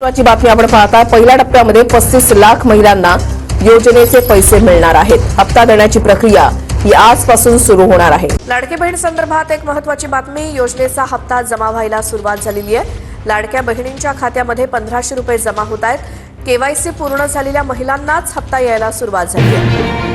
महत्त्वाची बातमी आपण पाहता। पहिल्या टप्प्यामध्ये 35 लाख महिलांना योजनेचे पैसे मिळणार आहेत। हप्ता देण्याची प्रक्रिया ही आजपासून सुरू होणार आहे। लाडकी बहीण संदर्भात एक महत्त्वाची बातमी, योजनेचा हप्ता जमा व्हायला सुरुवात झालेली आहे। लाडक्या बहिणींच्या खात्यामध्ये 1500 रुपये जमा होत आहेत। केवायसी पूर्ण झालेल्या महिलांनाच हप्ता यायला सुरुवात झाली आहे।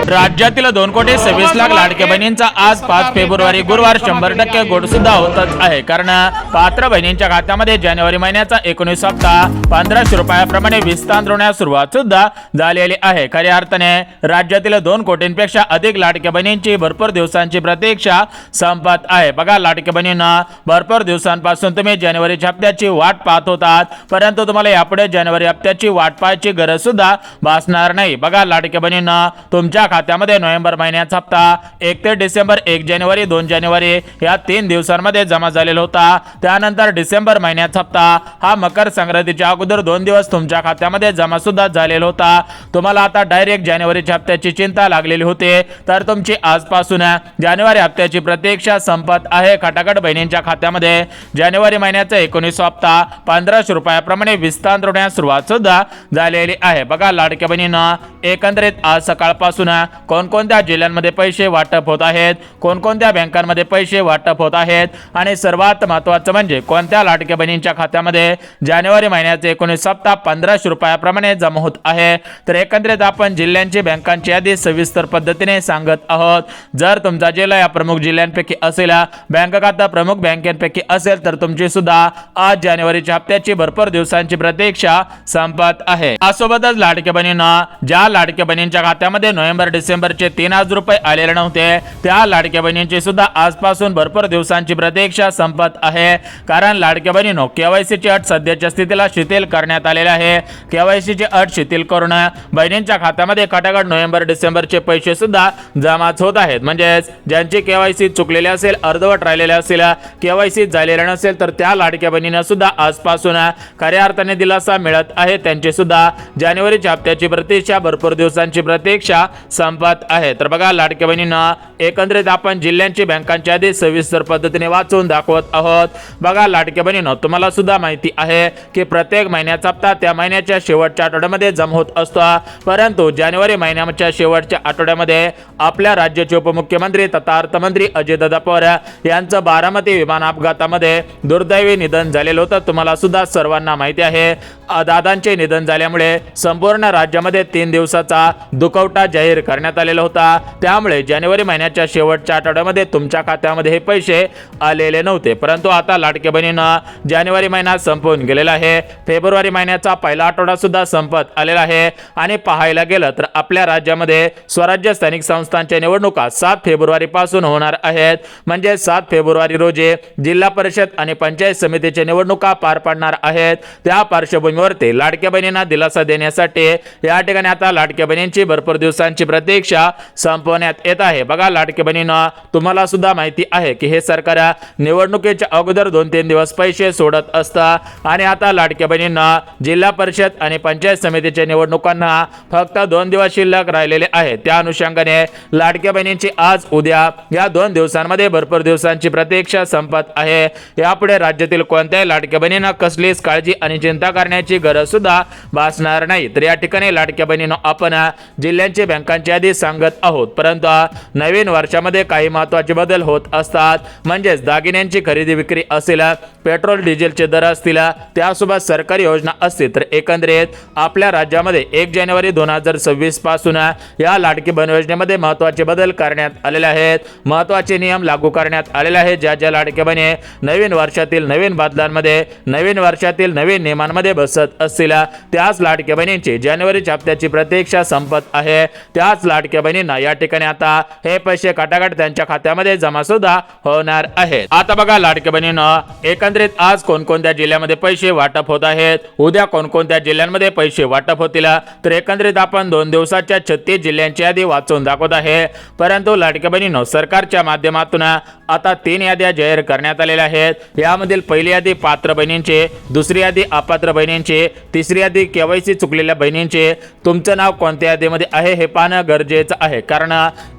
राज्यातील 2,26,00,000 लाडक्या बहिणींचा आज 5 फेब्रुवारी गुरुवार 100% गोड सुद्धा होतच आहे। कारण पात्र बहिणींच्या खात्यामध्ये जानेवारी महिन्याचा 19 हप्ता 1500 रुपयाप्रमाणे विस्तारण्यास सुरुवात सुद्धा झालेली आहे। खऱ्या अर्थाने राज्यातील 2 कोटींपेक्षा अधिक लाडक्या बहिणींची भरपूर दिवसांची प्रतीक्षा संपत आहे। बघा, लाडक्या बहिणींना भरपूर दिवसांपासून तुम्ही जानेवारीच्या हप्त्याची वाट पाहत होतात, परंतु तुम्हाला यापुढे जानेवारी हप्त्याची वाट पाहायची गरज सुद्धा भासणार नाही। बघा, लाडक्या बहिणींना तुमच्या खात्यामध्ये नोव्हेंबर महिन्याचा हप्ता 1 ते डिसेंबर 1 जानेवारी 2 जानेवारी या 3 दिवसांमध्ये जमा झालेला होता। त्यानंतर डिसेंबर महिन्याचा हप्ता हा मकर संक्रांतीच्या अगोदर 2 दिवस तुमच्या खात्यामध्ये जमा सुद्धा झालेला होता। तुम्हाला आता डायरेक्ट जानेवारीच्या हप्त्याची चिंता लागलेली होती, तर तुमची आजपासून जानेवारी हप्त्याची प्रतीक्षा संपत आहे। खटाखट बहिणींच्या खात्यामध्ये जानेवारी महिन्याचा 19 हप्ता 1500 रुपयाप्रमाणे विस्तारण्यास सुरुवात सुद्धा झालेली आहे। बघा, लाडक्या बहिणींना एकंदरीत आज सकाळपासून कोणकोणत्या जिल्ह्यांमध्ये पैसे वाटप होत आहेत, कोणकोणत्या बँकांमध्ये पैसे वाटप होत आहेत आणि सर्वात महत्त्वाचं म्हणजे कोणत्या लाडक्या बहिणींच्या खात्यामध्ये जानेवारी महिन्याचे 19 हप्ता 1500 रुपयाप्रमाणे जमा होत आहे। तर एकंदरीत आपण जिल्ह्यांची बँकांची यादी सविस्तर पद्धतीने सांगत आहोत। जर तुमचा जिल्हा या प्रमुख जिल्ह्यांपैकी असेल, बँक खाता प्रमुख बँकेपैकी असेल, तर तुमची सुद्धा आज जानेवारीच्या हप्त्याची भरपूर दिवसांची प्रतीक्षा संपत आहे। यासोबतच लाडक्या बहिणींना ज्या लाडक्या बहिणींच्या खात्यामध्ये नोव्हेंबर डिसेंबरचे 3000 रुपये आलेले नव्हते, त्या लाडक्या बहिणींची सुद्धा आजपासून भरपूर दिवसांची प्रतीक्षा संपत आहे। कारण लाडक्या बहिणींनो, केवायसीची अट सध्याच्या स्थितीला शिथिल करण्यात आलेली आहे। केवायसीची अट शिथिल करून बहिणींच्या खात्यामध्ये खटाखट नोव्हेंबर डिसेंबरचे पैसे सुद्धा जमा होत आहेत। म्हणजेच ज्यांची केवायसी चुकलेली असेल, अर्धवट राहिलेले असेल, केवायसी झालेले नसेल, तर त्या लाडक्या बहिणींना सुद्धा आजपासून खऱ्या अर्थाने दिलासा मिळत आहे। त्यांची सुद्धा जानेवारीच्या हप्त्याची प्रतीक्षा भरपूर दिवसांची प्रतीक्षा संपत आहे। तर बघा, लाडक्या बहिणींना एकंदरीत आपण जिल्ह्यांची बँकांची यादी सविस्तर पद्धतीने वाचून दाखवत आहोत। बघा, लाडक्या बहिणींनो, तुम्हाला सुद्धा माहिती आहे की प्रत्येक महिन्याचा हप्ता त्या महिन्याच्या शेवटच्या आठवड्यामध्ये जमा होत असतो, परंतु जानेवारी महिन्याच्या शेवटच्या आठवड्यामध्ये आपल्या राज्याचे उपमुख्यमंत्री तथा अर्थमंत्री अजितदादा पवार यांचं बारामती विमान अपघातामध्ये दुर्दैवी निधन झालेलं होतं। तुम्हाला सुद्धा सर्वांना माहिती आहे, दादांचे निधन झाल्यामुळे संपूर्ण राज्यामध्ये 3 दिवसाचा दुखवटा जाहीर करण्यात आलेला होता। त्यामुळे जानेवारी महिन्याच्या शेवटच्या आठवड्यामध्ये तुमच्या खात्यामध्ये हे पैसे आलेले नव्हते, परंतु आता लाडक्या बहिणींना जानेवारी महिना संपून गेलेला आहे। फेब्रुवारी महिन्याचा पहिला आठवडा सुद्धा संपत आलेला आहे आणि पाहायला गेलं तर आपल्या राज्यामध्ये स्वराज्य स्थानिक संस्थांच्या निवडणुका 7 फेब्रुवारी पासून होणार आहेत। म्हणजे 7 फेब्रुवारी रोजी जिल्हा परिषद आणि पंचायत समितीच्या निवडणुका पार पडणार आहेत। त्या पार्श्वभूमीवरती लाडक्या बहिणींना दिलासा देण्यासाठी या ठिकाणी आता लाडक्या बहिणींची भरपूर दिवसांची प्रतीक्षा संपवण्यात येत आहे। बघा, लाडक्या बहिणींना तुम्हाला सुद्धा माहिती आहे की हे सरकार निवडणुकीच्या अगोदर 2-3 दिवस पैसे सोडत असतात आणि आता लाडक्या बहिणींना जिल्हा परिषद आणि पंचायत समितीच्या निवडणुकांना फक्त 2 दिवस शिल्लक राहिलेले आहेत। त्या अनुषंगाने लाडक्या बहिणींची आज उद्या या 2 दिवसांमध्ये भरपूर दिवसांची प्रतीक्षा संपत आहे। यापुढे राज्यातील कोणत्याही लाडक्या बहिणींना कसलीच काळजी आणि चिंता करण्याची गरज सुद्धा भासणार नाही। तर या ठिकाणी लाडक्या बहिणींनो, आपण जिल्ह्यांची बँकांची यादी सांगत आहोत, परंतु नवीन वर्षामध्ये काही महत्त्वाचे बदल होत असतात। म्हणजेच दागिन्यांची खरेदी विक्री असेल, पेट्रोल डिझेलचे दर असतील, त्यासोबत सरकारी योजना असतील, तर एकंदरीत आपल्या राज्यामध्ये 1 जानेवारी 2026 पासून या लाडकी बहीण योजनेमध्ये महत्त्वाचे बदल करण्यात आलेले आहेत। महत्त्वाचे नियम लागू करण्यात आलेले आहेत। ज्या लाडक्या बहिणी नवीन वर्षातील नवीन बदलांमध्ये, नवीन वर्षातील नवीन नियमांमध्ये बसत असतील, त्याच लाडक्या बहिणींची जानेवारीच्या हप्त्याची प्रतीक्षा संपत आहे। त्याच लाडक्या बहिणींना या ठिकाणी आता हे पैसे खटाखट त्यांच्या खात्यामध्ये जमा सुद्धा होणार आहेत। आता बघा, लाडक्या बहिणींना एकंदरीत आज कोणकोणत्या जिल्ह्यामध्ये पैसे वाटप होत आहेत, उद्या कोणकोणत्या जिल्ह्यांमध्ये पैसे वाटप होतील, तर एकंदरीत आपण 2 दिवसाच्या 36 जिल्ह्यांची यादी वाचून दाखवत आहे। परंतु लाडक्या बहिणींनो, सरकारच्या माध्यमातून आता 3 याद्या जाहीर करण्यात आलेल्या आहेत। यामधील पहिली यादी पात्र बहिणींची, दुसरी यादी अपात्र बहिणींची बहिणींचे, तिसरी यादी केवायसी चुकलेल्या बहिणींचे, तुमचं नाव कोणत्या यादीमध्ये आहे हे पाहणं गरजेचं आहे, कारण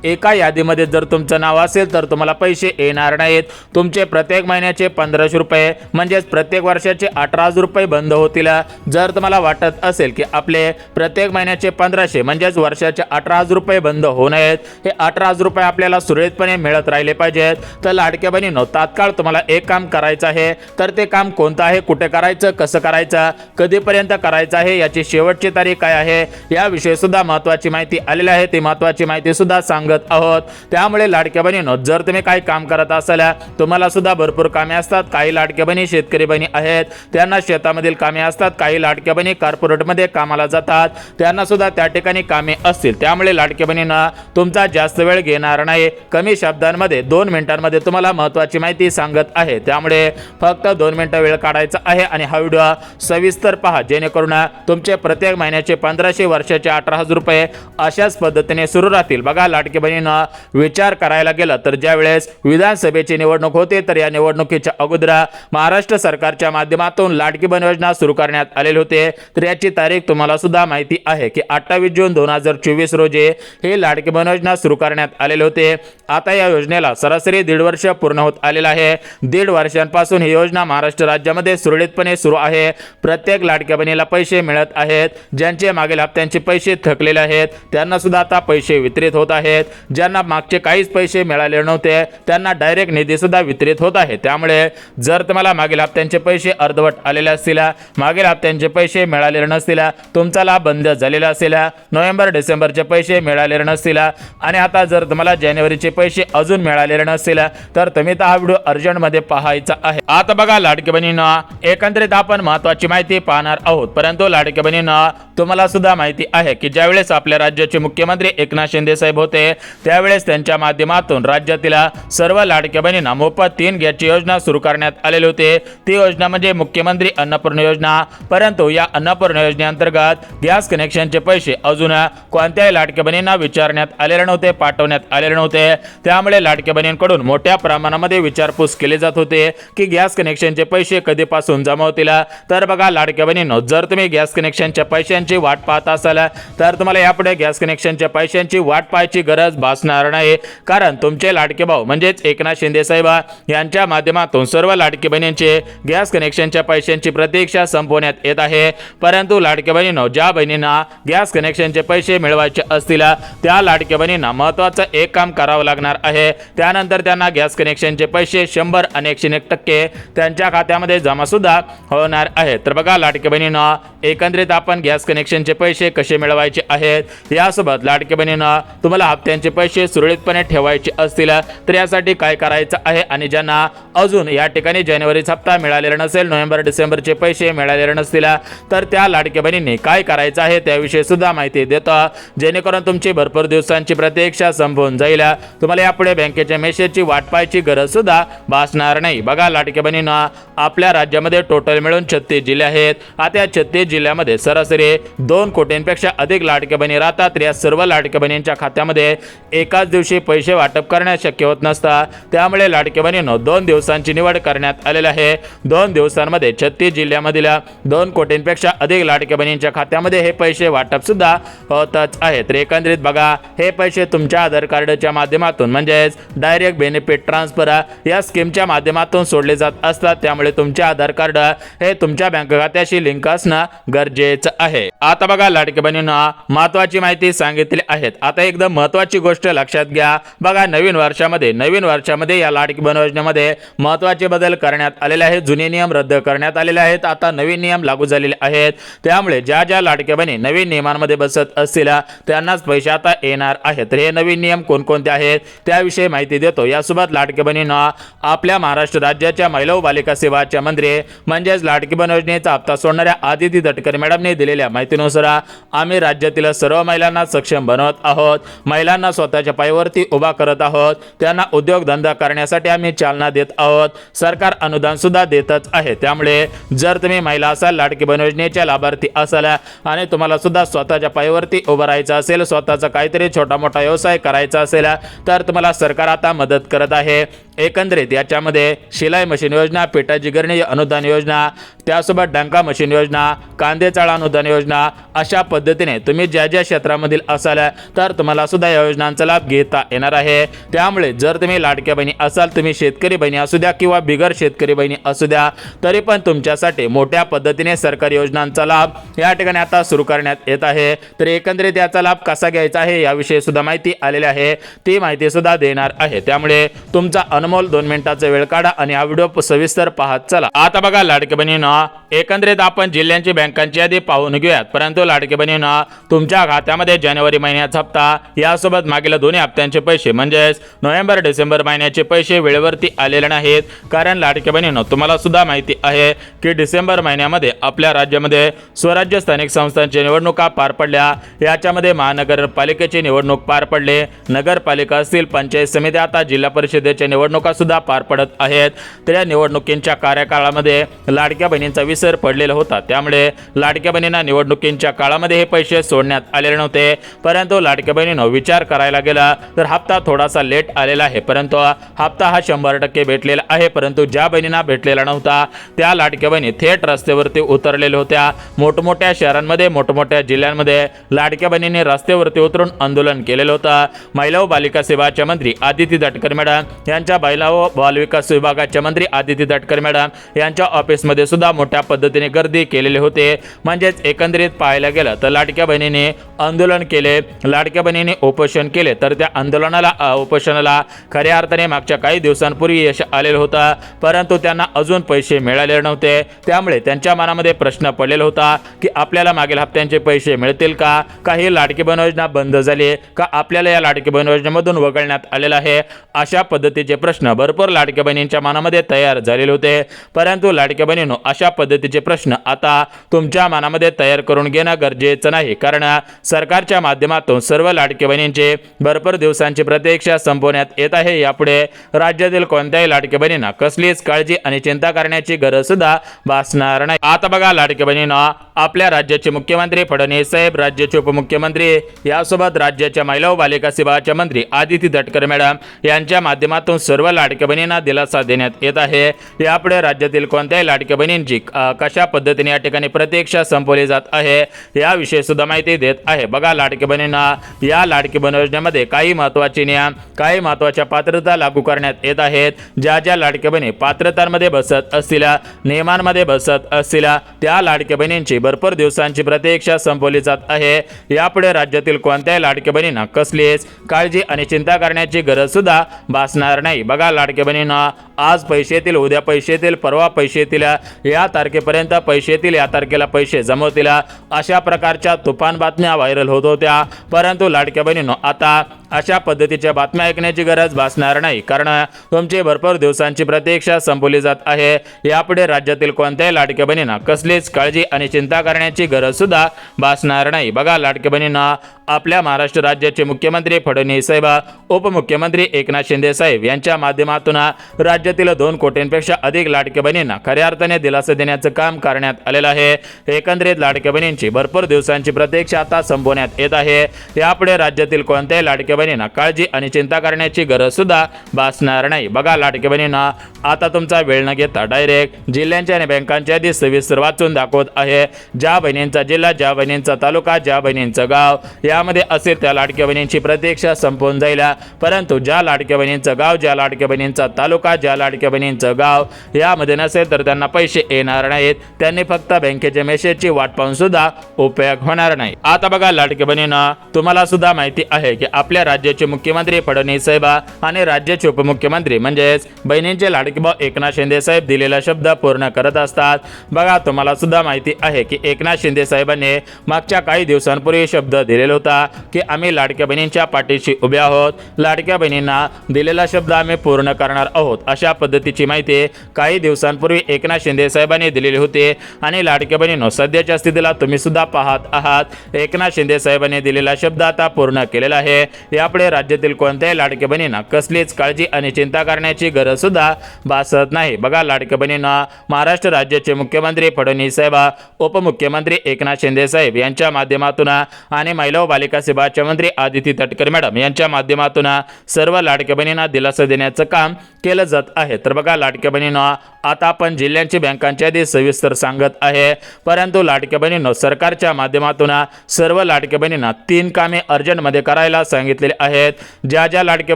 एका यादीमध्ये जर तुमचं नाव असेल तर तुम्हाला पैसे येणार नाहीत. तुमचे प्रत्येक महिन्याचे 1500 रुपये म्हणजेच प्रत्येक वर्षाचे 18,000 रुपये बंद होतील. जर तुम्हाला वाटत असेल की आपले प्रत्येक महिन्याचे 1500 म्हणजेच वर्षाचे 18,000 रुपये बंद होऊ नयेत, हे 18,000 रुपये आपल्याला सुरळीतपणे मिळत राहिले पाहिजेत, तर लाडक्या बहिणींनो तात्काळ तुम्हाला एक काम करायचं आहे. तर ते काम कोणतं आहे, कुठे करायचं, कसं करायचं, कधीपर्यंत करायचं आहे, याची शेवटची तारीख काय आहे, याविषयी सुद्धा महत्त्वाची माहिती आलेली आहे. ती महत्त्वाची माहिती सुद्धा सांगत आहोत. त्यामुळे लाडक्या बहिणींनो जर तुम्ही काही काम करत असाल, तुम्हाला सुद्धा भरपूर कामे असतात. काही लाडक्या बहिणी शेतकरी बहिणी आहेत, त्यांना शेतामधील कामे असतात. काही लाडक्या बहिणी कॉर्पोरेटमध्ये कामाला जातात, त्यांना सुद्धा त्या ठिकाणी कामे असतील. त्यामुळे लाडक्या बहिणींना तुमचा जास्त वेळ घेणार नाही. कमी शब्दांमध्ये 2 मिनिटांमध्ये तुम्हाला महत्त्वाची माहिती सांगत आहे. त्यामुळे फक्त 2 मिनिटं वेळ काढायचा आहे आणि हा व्हिडिओ सविस्तर पहा, जेणेकरून तुमचे प्रत्येक महिन्याचे 1500 वर्षाचे 18,000 रुपये अशाच पद्धतीने सुरू राहतील. बघा लाडकी बहिणींना विचार करायला गेला तर ज्या वेळेस विधानसभेची निवडणूक होते तर या निवडणुकीच्या अगोदर महाराष्ट्र सरकारच्या माध्यमातून लाडकी बहीण योजना सुरू करण्यात आलेली होते. तर याची तारीख तुम्हाला सुद्धा माहिती आहे की 28 जून 2024 रोजी हे लाडकी बहीण योजना सुरू करण्यात आलेले होते. आता या योजनेला सरासरी 1.5 वर्ष पूर्ण होत आलेलं आहे. 1.5 वर्षांपासून ही योजना महाराष्ट्र राज्यामध्ये सुरळीतपणे सुरू आहे. प्रत्येक लाडक्या बहिणीला पैसे मिळत आहेत. ज्यांचे मागील हप्त्यांचे पैसे थकलेले आहेत त्यांना सुद्धा आता पैसे वितरित होत आहेत. ज्यांना मागचे काहीच पैसे मिळाले नव्हते त्यांना डायरेक्ट निधी सुद्धा वितरित होत आहे. त्यामुळे जर तुम्हाला मागील हप्त्यांचे पैसे अर्धवट आलेले असतील, मागील हप्त्यांचे पैसे मिळालेले नसतील, तुमचा लाभ बंद झालेला असेल, नोव्हेंबर डिसेंबरचे पैसे मिळालेले नसतील आणि आता जर तुम्हाला जानेवारीचे पैसे अजून मिळालेले नसतील तर तुम्ही हा व्हिडिओ अर्जंटमध्ये पाहायचा आहे. आता बघा लाडकी बहिणींना एकंदरीत आपण महत्त्वाची माहिती पाहणार आहोत. परंतु लाडकी बहिणींना तुम्हाला सुद्धा माहिती आहे की ज्यावेळेस आपल्या राज्याचे मुख्यमंत्री एकनाथ शिंदे साहेब होते त्यावेळेस त्यांच्या माध्यमातून राज्यातील सर्व लाडक्या बहिणींना मोफत 3 गॅसची योजना सुरू करण्यात आलेली होती. ती योजना म्हणजे मुख्यमंत्री अन्नपूर्णा योजना. परंतु या अन्नपूर्णा योजनेअंतर्गत गॅस कनेक्शनचे पैसे अजून कोणत्याही लाडक्या बहिणींना विचारण्यात आलेले नव्हते, पाठवण्यात आलेले नव्हते. त्यामुळे लाडक्या बहिणींकडून मोठ्या प्रमाणामध्ये विचारपूस केली जात होते की गॅस कनेक्शनचे पैसे कधीपासून जमा होतील. तर बघा लाडक्या बहिणींनो जर तुम्ही गॅस कनेक्शनच्या पैशांची वाट पाहत असाल तर तुम्हाला यापुढे गॅस कनेक्शनच्या पैशांची वाट पाहायची गरज भासणार नाही, कारण तुमचे लाडके भाऊ म्हणजेच एकनाथ शिंदे साहेब यांच्या माध्यमातून सर्व लाडकी बहिणींचे गॅस कनेक्शनच्या पैशांची प्रतीक्षा संपवण्यात येत आहे. परंतु लाडक्या बहिणींनो ज्या बहिणींना गॅस कनेक्शनचे पैसे मिळवायचे असतील त्या लाडक्या बहिणींना महत्त्वाचं एक काम करावं लागणार आहे. त्यानंतर त्यांना गॅस कनेक्शनचे पैसे 100 आणि 101% त्यांच्या खात्यामध्ये जमा सुद्धा होणार आहे. तर बघा लाडक्या बहिणींना एकंदरीत आपण गॅस कनेक्शनचे पैसे कसे मिळवायचे आहेत यासोबत लाडक्या बहिणींना तुम्हाला हप्त्यांचे पैसे सुरळीतपणे ठेवायचे असतील तर यासाठी काय करायचं आहे आणि ज्यांना अजून या ठिकाणी जानेवारीचा हप्ता मिळालेला नसेल, नोव्हेंबर डिसेंबरचे पैसे मिळालेले नसतील तर त्या लाडक्या बहिणींनी काय करायचं आहे त्याविषयी सुद्धा माहिती देतो, जेणेकरून तुमची भरपूर दिवसांची प्रतीक्षा संपवून जाईल. तुम्हाला यापुढे बँकेच्या मेसेजची वाट पाहायची गरज सुद्धा भासणार नाही. बघा लाडक्या बहिणींना आपल्या राज्यामध्ये टोटल मिळून 36 जिल्हे आहेत. आता या 36 जिल्ह्यामध्ये सरासरी 2 कोटींपेक्षा अधिक लाडक्या बहिणी राहतात. या सर्व लाडक्या बहिणींच्या खात्यामध्ये एकाच दिवशी पैसे वाटप करणे शक्य होत नसतं. त्यामुळे लाडक्या बहिणींनो 2 दिवसांची निवड करण्यात आलेली आहे. 2 दिवसांमध्ये 36 जिल्ह्यामधील 2 कोटींपेक्षा अधिक लाडक्या बहिणींच्या खात्यामध्ये हे पैसे वाटप सुद्धा होतच आहे. तर एकंदरीत बघा हे पैसे तुमच्या आधार कार्डच्या माध्यमातून म्हणजेच डायरेक्ट बेनिफिट ट्रान्सफर या स्कीमच्या माध्यमातून सोडले जात असतात. त्यामुळे तुमचे आधार कार्ड हे तुमच्या बँक खात्याशी लिंक असणं गरजेचं आहे. आता बघा लाडक्या बहिणींना महत्त्वाची माहिती सांगितली आहेत. आता एकदम महत्त्वाची गोष्ट लक्षात घ्या. बघा नवीन वर्षामध्ये या लाडकी बहीण योजनेमध्ये महत्त्वाचे बदल करण्यात आलेले आहेत. जुने नियम रद्द करण्यात आलेले आहेत. आता नवीन नियम लागू झालेले आहेत. त्यामुळे ज्या लाडक्या बहिणी नवीन नियमांमध्ये बसत असतील त्यांनाच पैसे आता येणार आहेत. तर हे नवीन नियम कोणकोणते आहेत त्याविषयी माहिती देतो. यासोबत लाडकी बहिणींना आपल्या महाराष्ट्र राज्याच्या महिला व बालिका सेवाच्या मंत्री म्हणजेच लाडकी बहीण योजनेचा हप्ता सोडणाऱ्या आदिती तटकरे मॅडमने दिलेल्या माहितीनुसार आम्ही राज्यातील सर्व महिलांना सक्षम बनवत आहोत. महिलांना स्वतःच्या पायावरती उभा करत आहोत. त्यांना उद्योगधंदा करण्यासाठी आम्ही चालना देत आहोत. सरकार अनुदान सुद्धा देतच आहे. त्यामुळे जर तुम्ही महिला असाल, लाडकी बहीण योजनेच्या लाभार्थी असाल आणि तुम्हाला सुद्धा स्वतःच्या पायावरती उभं राहायचं असेल, स्वतःचा काहीतरी छोटा मोठा व्यवसाय करायचा असेल तर तुम्हाला सरकार आता मदत करत आहे. एकंदरीत याच्यामध्ये शिलाई मशीन योजना, पिठाची गिरणी अनुदान योजना, त्यासोबत डंका मशीन योजना, कांदे चाळा अनुदान योजना, अशा पद्धतीने तुम्ही ज्या ज्या क्षेत्रामधील असाल तर तुम्हाला सुद्धा या योजनांचा लाभ घेता येणार आहे। त्यामुळे जर तुम्ही लाडक्या बहिणी असाल, तुम्ही शेतकरी बहिणी असू द्या किंवा बिगर शेतकरी बहिणी असू द्या, तरी पण तुमच्यासाठी मोठ्या पद्धतीने सरकारी योजनांचा लाभ या ठिकाणी आता सुरू करण्यात येत आहे। तर एकंदरीत याचा लाभ कसा घ्यायचा आहे याविषयी सुद्धा माहिती आलेली आहे, ती माहिती सुद्धा देणार आहे। त्यामुळे तुमचा अनमोल 2 मिनिटाचा वेळ काढा आणि हा व्हिडिओ सविस्तर पाहत चला। आता बघा लाडक्या बहिणींनो, एकंदरीत आपण जिल्ह्यांची बँकांची यादी पाहून घेऊयात, परंतु लाडक्या बहिणींनो तुमच्या खात्यामध्ये जानेवारी महिन्याचा हप्ता यासोबत मागील दोन्ही हप्त्यांचे पैसे म्हणजेच नोव्हेंबर डिसेंबर महिन्याचे पैसे वेळेवरती आलेले नाहीत। कारण लाडक्या बहिणींनो तुम्हाला सुद्धा माहिती आहे की डिसेंबर महिन्यामध्ये आपल्या राज्यामध्ये स्वराज्य स्थानिक संस्थांच्या निवडणुका पार पडल्या। याच्यामध्ये महानगरपालिकेची निवडणूक पार पडली, नगरपालिका असतील, पंचायत समिती, आता जिल्हा परिषदेच्या निवडणुका सुद्धा पार पडत आहेत। तर या निवडणुकींच्या कार्यकाळामध्ये लाडक्या बहिणींचा विसर पडलेला होता, त्यामुळे लाडक्या बहिणींना निवडणुकींच्या काळामध्ये हे पैसे सोडण्यात आलेले नव्हते। परंतु लाडक्या बहिणींनो विचार करायला गेला तर हप्ता थोडासा लेट आलेला आहे, परंतु हप्ता हा 100% भेटलेला आहे। परंतु ज्या बहिणींना भेटलेला नव्हता त्या लाडक्या बहिणी थेट रस्त्यावरती उतरलेल्या होत्या। मोठमोठ्या शहरांमध्ये, मोठमोठ्या जिल्ह्यांमध्ये लाडक्या बहिणींनी रस्त्यावरती उतरून आंदोलन केलेलं होतं। महिला व बालिका सेवाच्या मंत्री आदिती तटकरे मॅडम यांच्या महिला व बालविकास विभागाच्या मंत्री आदिती तटकरे मॅडम यांच्या ऑफिसमध्ये सुद्धा मोठ्या पद्धतीने गर्दी केलेली होते। म्हणजेच एकंदरीत पाहायला गेलं तर लाडक्या बहिणींनी आंदोलन केले, लाडक्या बहिणींनी उपोषण केले। तर त्या उपोषणाला खऱ्या अर्थाने मागच्या काही दिवसांपूर्वी यश आलेलं होतं, परंतु त्यांना अजून पैसे मिळालेले नव्हते। त्यामुळे त्यांच्या मनामध्ये प्रश्न पडलेला होता की आपल्याला मागील हप्त्यांचे पैसे मिळतील का, काही लाडकी बहीण योजना बंद झाली का, आपल्याला या लाडकी बहीण योजनेमधून वगळण्यात आलेलं आहे, अशा पद्धतीचे प्रश्न भरपूर लाडक्या बहिणींच्या मनामध्ये तयार झालेले होते। परंतु लाडक्या बहिणींनो अशा पद्धतीचे प्रश्न आता तुमच्या मनामध्ये तयार करून घेणं गरजेचं नाही, कारण सरकारच्या माध्यमातून सर्व लाडक्या बहिणींचे भरपूर दिवसांची प्रतीक्षा संपवण्यात येत आहे। यापुढे राज्यातील कोणत्याही लाडक्या बहिणींना कसलीच काळजी आणि चिंता करण्याची गरज सुद्धा भासणार नाही। आता बघा लाडक्या बहिणींनो, आपल्या राज्याचे मुख्यमंत्री फडणवीस साहेब, राज्याचे उपमुख्यमंत्री यासोबत राज्याच्या महिला व बालिका सेवाच्या मंत्री आदिती तटकरे मॅडम यांच्या माध्यमातून सर्व लाडक्या बहिणींना दिलासा देण्यात येत आहे। यापुढे राज्यातील कोणत्याही लाडक्या बहिणींची कशा पद्धतीने या ठिकाणी प्रतीक्षा संपवली जात आहे याविषयी सुद्धा माहिती देत आहे। बघा लाडक्या बहिणींना, या लाडकी बहीण योजनेमध्ये काही महत्त्वाचे नियम, काही महत्त्वाच्या पात्रता लागू करण्यात येत आहेत। ज्या ज्या लाडक्या बहिणी पात्रतांमध्ये बसत असतील, नियमांमध्ये बसत असतील, त्या लाडक्या बहिणींची भरपूर दिवसांची प्रतीक्षा संपवली जात आहे। यापुढे राज्यातील कोणत्याही लाडक्या बहिणींना कसलीच काळजी आणि चिंता करण्याची गरज सुद्धा भासणार नाही। बघा लाडक्या बहिणींना, आज पैसे येतील, उद्या पैसे येतील, परवा पैसे येतील, या तारखेपर्यंत पैसे येतील, या तारखेला पैसे जमवतील, अशा प्रकारच्या तुफान बातम्या व्हायरल होत होत्या। परंतु लाडक्या बहिणींनो आता अशा पद्धतीच्या बातम्या ऐकण्याची गरज भासणार नाही, कारण तुमची भरपूर दिवसांची प्रतीक्षा संपवली जात आहे। यापुढे राज्यातील कोणत्याही लाडक्या बहिणींना कसलीच काळजी आणि चिंता करण्याची गरज सुद्धा भासणार नाही। बघा लाडक्या बहिणींना, आपल्या महाराष्ट्र राज्याचे मुख्यमंत्री फडणवीस साहेब, उपमुख्यमंत्री एकनाथ शिंदे साहेब यांच्या माध्यमातून राज्यातील 2 कोटींपेक्षा अधिक लाडक्या बहिणींना खऱ्या अर्थाने दिलासा देण्याचं काम करण्यात आलेलं आहे। एकंदरीत लाडक्या बहिणींची भरपूर दिवसांची प्रतीक्षा आता संपवण्यात येत आहे। यापुढे राज्यातील कोणत्याही लाडक्या बहिणींना काळजी आणि चिंता करण्याची गरज सुद्धा भासणार नाही। बघा लाडक्या बहिणींना, आता तुमचा वेळ न घेता डायरेक्ट जिल्ह्यांच्या आणि बँकांच्या यादी सविस्तर वाचून दाखवत आहे। ज्या बहिणींचा जिल्हा, ज्या बहिणींचा तालुका, ज्या बहिणींचं गाव यामध्ये असेल त्या लाडक्या बहिणींची प्रतीक्षा संपवून जाईल। परंतु ज्या लाडक्या बहिणींचं गाव, ज्या लाडक्या बहिणींचा तालुका, ज्या लाडक्या बहिणींचं गाव यामध्ये नसेल तर त्यांना पैसे येणार नाहीत। त्यांनी फक्त बँकेच्या मेसेजची वाट पाहून सुद्धा उपयोग होणार नाही। आता बघा लाडक्या बहिणींना, तुम्हाला सुद्धा माहिती आहे की आपल्या राज्याचे मुख्यमंत्री फडणवीस साहेब आणि राज्याचे उपमुख्यमंत्री म्हणजेच बहिणींचे लाडके भाऊ एकनाथ शिंदे साहेब दिलेला शब्द पूर्ण करत असतात। बघा तुम्हाला सुद्धा माहिती आहे की एकनाथ शिंदे साहेबांनी मागच्या काही दिवसांपूर्वी शब्द दिलेला होता की आम्ही लाडक्या बहिणींच्या पाठीशी उभे आहोत, लाडक्या बहिणींना दिलेला शब्द आम्ही पूर्ण करणार आहोत, अशा पद्धतीची माहिती काही दिवसांपूर्वी एकनाथ शिंदे साहेबांनी दिलेली होती। आणि लाडक्या बहिणींनो, सध्याच्या स्थितीला तुम्ही सुद्धा पाहत आहात, एकनाथ शिंदे साहेबांनी दिलेला शब्द आता पूर्ण केलेला आहे। यापुढे राज्यातील कोणत्याही लाडक्या बहिणींना कसलीच काळजी आणि चिंता करण्याची गरज सुद्धा भासत नाही। बघा, लाडक्या बहिणींना महाराष्ट्र राज्याचे मुख्यमंत्री फडणवीस साहेब, उपमुख्यमंत्री एकनाथ शिंदे साहेब यांच्या माध्यमातून आणि महिला व बालिका सेवाचे मंत्री आदिती तटकरे मॅडम यांच्या माध्यमातून सर्व लाडक्या बहिणींना दिलासा देण्याचं काम केलं जात आहे। तर बघा, लाडक्या बहिणींना आता आपण जिल्ह्यांची बँकांची यादी सविस्तर सांगत आहे, परंतु लाडक्या बहिणींना सरकारच्या माध्यमातून सर्व लाडक्या बहिणींना 3 कामे अर्जंटमध्ये करायला सांगितलेले आहेत। ज्या लाडक्या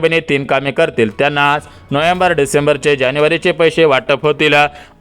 बहिणी 3 कामे करतील त्यांना नोव्हेंबर, डिसेंबरचे, जानेवारीचे पैसे वाटप होतील,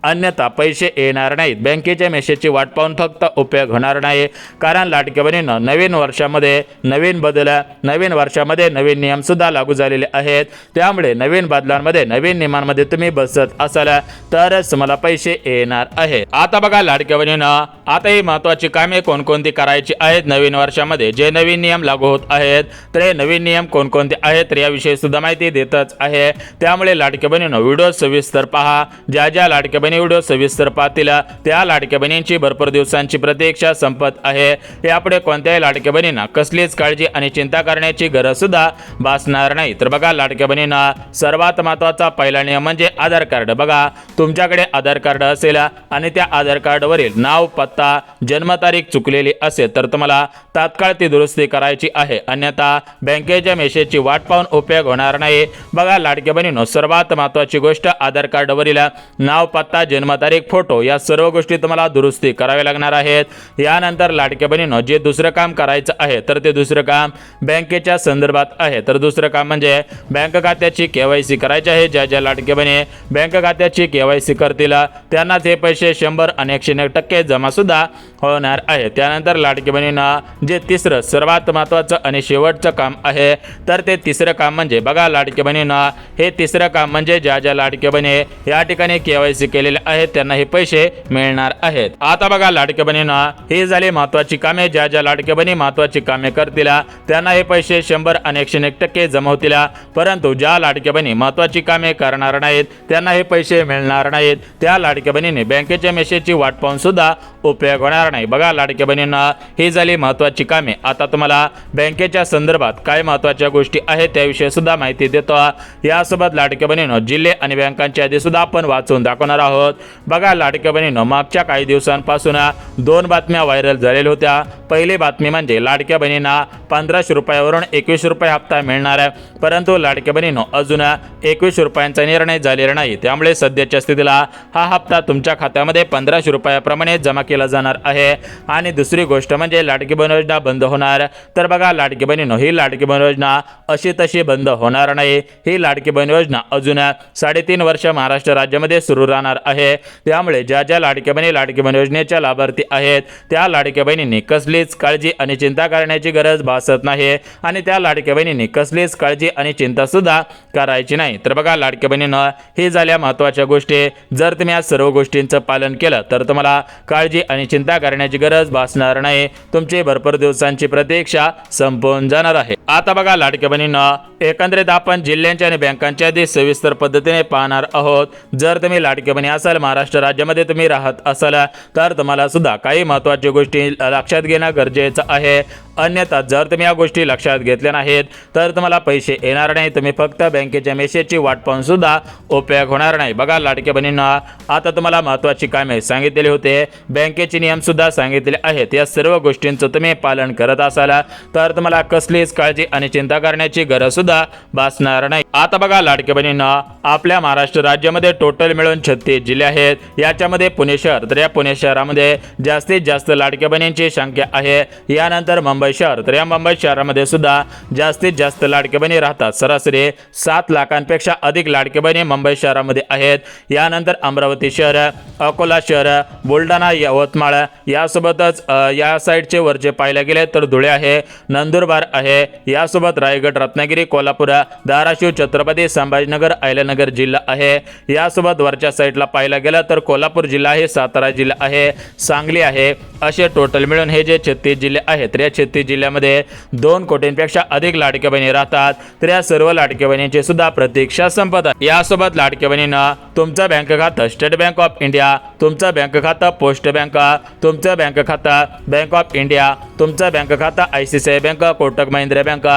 अन्यथा पैसे येणार नाहीत। बँकेच्या मेसेजची वाट पाहून फक्त उपयोग होणार नाही, कारण लाडक्या बहिणींना नवीन वर्षामध्ये नवीन बदल, नवीन वर्षामध्ये नवीन नियम सुद्धा लागू झालेले आहेत। त्यामुळे नवीन बदलांमध्ये, नवीन नियमांमध्ये तुम्ही बसत असाल तरच तुम्हाला पैसे येणार आहे। आता बघा, लाडक्या बहिणींना आता ही महत्त्वाची कामे कोणकोणती करायची आहेत नवीन वर्षामध्ये, जे नवीन नियम लागू होत आहेत, तर हे नवीन नियम कोणकोणते आहेत तर याविषयी सुद्धा माहिती देतच आहे। त्यामुळे लाडक्या बहिणींना व्हिडिओ सविस्तर पहा। ज्या लाडक्या बहिणी व्हिडिओ सविस्तर पाहतील त्या लाडक्या बहिणींची भरपूर दिवसांची प्रतीक्षा संपत आहे। यापुढे कोणत्याही लाडक्या बहिणींना कसलीच काळजी आणि चिंता करण्याची गरज सुद्धा भासणार नाही। तर बघा, लाडक्या बहिणींना सर्वात महत्त्वाचा पहिला नियम म्हणजे आधार कार्ड। बघा, तुमच्याकडे आधार कार्ड असेल आणि त्या आधार कार्डवरील नाव, पत्ता, जन्मतारीख चुकलेली असेल तर तुम्हाला तात्काळ ती दुरुस्ती करायची आहे, अन्यथा बँकेच्या मेसेजची वाट पाहून उपयोग होणार नाही। बघा, लाडक्या बहिणींनो, सर्वात महत्त्वाची गोष्ट आधार कार्डवरील नाव, पत्ता, जन्मतारीख, फोटो या सर्व गोष्टी तुम्हाला दुरुस्ती कराव्या लागणार आहेत। यानंतर लाडक्या बहिणींनो, जे दुसरं काम करायचं आहे तर ते दुसरं काम बँकेच्या संदर्भात आहे। तर दुसरं काम म्हणजे बँक खात्याची KYC करायची आहे। ज्या लाडक्या बहिणी बँक खात्याची KYC करतील त्यांना ते पैसे 100 आणि 101% जमा सुद्धा होणार आहे। त्यानंतर लाडक्या बहिणींना जे तिसरं सर्वात महत्त्वाचं आणि शेवटचं काम आहे तर ते तिसरं काम म्हणजे बघा, लाडक्या बहिणींना हे तिसरं काम म्हणजे ज्या लाडक्या बहिणी या ठिकाणी KYC केलेले आहेत त्यांना हे पैसे मिळणार आहेत। आता बघा, लाडक्या बहिणींना ही झाली महत्त्वाची कामे। ज्या लाडक्या बहिणी महत्त्वाची कामे करतील त्यांना हे पैसे 100 आणि 101% जमा होतील, परंतु ज्या लाडक्या बहिणी महत्त्वाची कामे करणार नाहीत त्यांना हे पैसे मिळणार नाहीत। त्या लाडक्या बहिणीने बँकेच्या मेसेजची वाट पाहून सुद्धा उपयोग होणार नाही। बघा, लाडक्या बहिणींना ही झाली महत्त्वाची कामे। आता तुम्हाला बँकेच्या संदर्भात काय महत्त्वाच्या गोष्टी आहेत त्याविषयी सुद्धा माहिती देतो। यासोबत लाडक्या बहिणींनो, जिल्हे आणि बँकांची यादी सुद्धा आपण वाचून दाखवणार आहोत। बघा, लाडक्या बहिणींनो, मागच्या काही दिवसांपासून 2 बातम्या व्हायरल झालेल्या होत्या। पहिली बातमी म्हणजे लाडक्या बहिणींना 1500 रुपयावरून 21 रुपये हप्ता मिळणार आहे, परंतु लाडक्या बहिणींनो अजून 21 रुपयांचा निर्णय झालेला नाही। त्यामुळे सध्याच्या स्थितीला हा हप्ता तुमच्या खात्यामध्ये 1500 रुपयाप्रमाणे जमा केला जाणार आहे। आणि दुसरी गोष्ट म्हणजे लाडकी बहीण योजना बंद होणार। तर बघा, लाडकी बहिणींनो, ही लाडकी बहीण योजना अशी तशी बंद होणार नाही। ही लाडकी बहीण योजना अजून 3.5 वर्ष महाराष्ट्र राज्यामध्ये सुरू राहणार आहे। त्यामुळे ज्या लाडक्या बहिणी लाडकी बहीण योजनेच्या लाभार्थी आहेत त्या लाडक्या बहिणींनी कसलीच काळजी आणि चिंता करण्याची गरज भासत नाही, आणि त्या लाडक्या बहिणींनी कसलीच काळजी आणि चिंता सुद्धा करायची नाही। तर बघा, लाडक्या बहिणींनो, ही झाल्या महत्त्वाच्या गोष्टी। जर तुम्ही या सर्व गोष्टींचं पालन केलं तर तुम्हाला काळजी आणि चिंता करण्याची गरज भासणार नाही। तुमची भरपूर दिवसांची प्रतीक्षा संपून जाणार आहे। आता बघा, लाडक्या बहिणींनो, एकंदरीत आपण जिल्ह्यांच्या आणि बँकांच्या यादी सविस्तर पद्धतीने पाहणार आहोत। जर तुम्ही लाडक्या बहिणी असाल, महाराष्ट्र राज्यामध्ये तुम्ही राहत असाल तर तुम्हाला सुद्धा काही महत्त्वाच्या गोष्टी लक्षात घेणं गरजेचं आहे, अन्यथा जर तुम्ही या गोष्टी लक्षात घेतल्या नाहीत तर तुम्हाला पैसे येणार नाही। तुम्ही फक्त बँकेच्या मेसेजची वाट पाहून सुद्धा उपयोग होणार नाही। बघा, लाडक्या बहिणींना आता तुम्हाला महत्त्वाची कामे सांगितलेली होते, बँकेचे नियम सुद्धा सांगितलेले आहेत। या सर्व गोष्टींचं तुम्ही पालन करत असाल तर तुम्हाला कसलीच काळजी आणि चिंता करण्याची गरज सुद्धा भासणार नाही। आता बघा, लाडक्या बहिणींना आपल्या महाराष्ट्र राज्यामध्ये टोटल मिळून 36 जिल्हे आहेत। याच्यामध्ये पुणे शहर, तर या पुणे शहरामध्ये जास्तीत जास्त लाडक्या बहिणींची संख्या आहे। यानंतर मुंबई शहर, तर या मुंबई शहरामध्ये सुद्धा जास्तीत जास्त लाडक्या बहिणी राहतात। सरासरी 7 लाखांपेक्षा अधिक लाडक्या बहिणी मुंबई शहरामध्ये आहेत। यानंतर अमरावती शहर, अकोला शहर, बुलढाणा, यवतमाळ यासोबतच या साईडचे वरचे पाहायला गेले तर धुळे आहे, नंदुरबार आहे, यासोबत रायगड, रत्नागिरी, कोल्हापूर, धाराशिव, छत्रपती संभाजीनगर, अहिल्यानगर जिल्हा आहे। यासोबत वरच्या साईडला पाहायला गेलं तर कोल्हापूर जिल्हा आहे, सातारा जिल्हा आहे, सांगली आहे। असे टोटल मिळून हे जे 36 जिल्हे आहेत, तर या 36 जिल्ह्यामध्ये 2 कोटींपेक्षा अधिक लाडक्या बहिणी राहतात। तर या सर्व लाडक्या बहिणींची सुद्धा प्रतीक्षा संपत आहे। यासोबत लाडक्या बहिणींना तुमचं बँक खातं स्टेट बँक ऑफ इंडिया, तुमचं बँक खातं पोस्ट बँक, तुमचं बँक खातं बँक ऑफ इंडिया तुमचं बँक खातं ICICI bank, Kotak Mahindra bank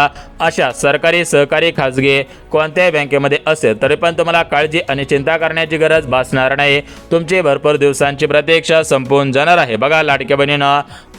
अशा सरकारी, सहकारी, खाजगी कोणत्याही बँकेमध्ये असेल तरी पण तुम्हाला काळजी आणि चिंता करण्याची गरज भासणार नाही. तुमची भरपूर दिवसांची प्रतीक्षा संपून जाणार आहे. बघा लाडक्या बहिणींनो,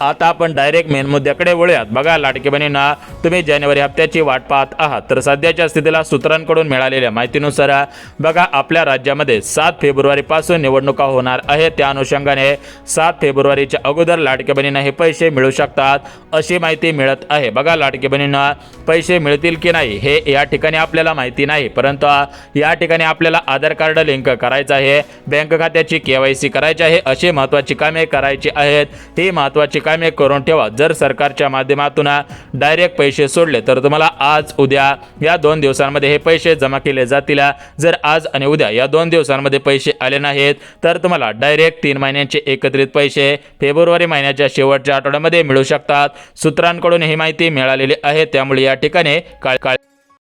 आता आपण डायरेक्ट मेन मुद्द्याकडे वळूयात. बघा लाडक्या बहिणींनो, तुम्ही जानेवारी हप्त्याची वाट पाहत आहात तर सध्याच्या स्थितीला सूत्रांकडून मिळालेल्या माहितीनुसार बघा आपल्या राज्यामध्ये 7 फेब्रुवारीपासून निवडणुका होणार आहेत. त्या अनुषंगाने 7 फेब्रुवारीच्या अगोदर लाडक्या बहिणींना हे पैसे मिळू शकतात अशी माहिती मिळत आहे. बघा लाडक्या बहिणींना पैसे मिळतील की नाही हे या ठिकाणी आपल्याला माहिती नाही, परंतु या ठिकाणी आपल्याला आधार कार्ड लिंक करायचं आहे, बँक खात्याची KYC करायची आहे, अशी महत्त्वाची कामे करायची आहेत. ही महत्त्वाची कामे करून ठेवा. जर सरकारच्या माध्यमातून डायरेक्ट पैसे सोडले तर तुम्हाला आज उद्या या 2 दिवसांमध्ये हे पैसे जमा केले जातील. जर आज आणि उद्या या 2 दिवसांमध्ये पैसे आले नाहीत तर तुम्हाला डायरेक्ट 3 महिन्यांचे एकत्रित पैसे फेब्रुवारी महिन्याच्या शेवटच्या आठवड्यामध्ये मिळू शकतात. सूत्रांकडून ही माहिती मिळालेली आहे, त्यामुळे या ठिकाणी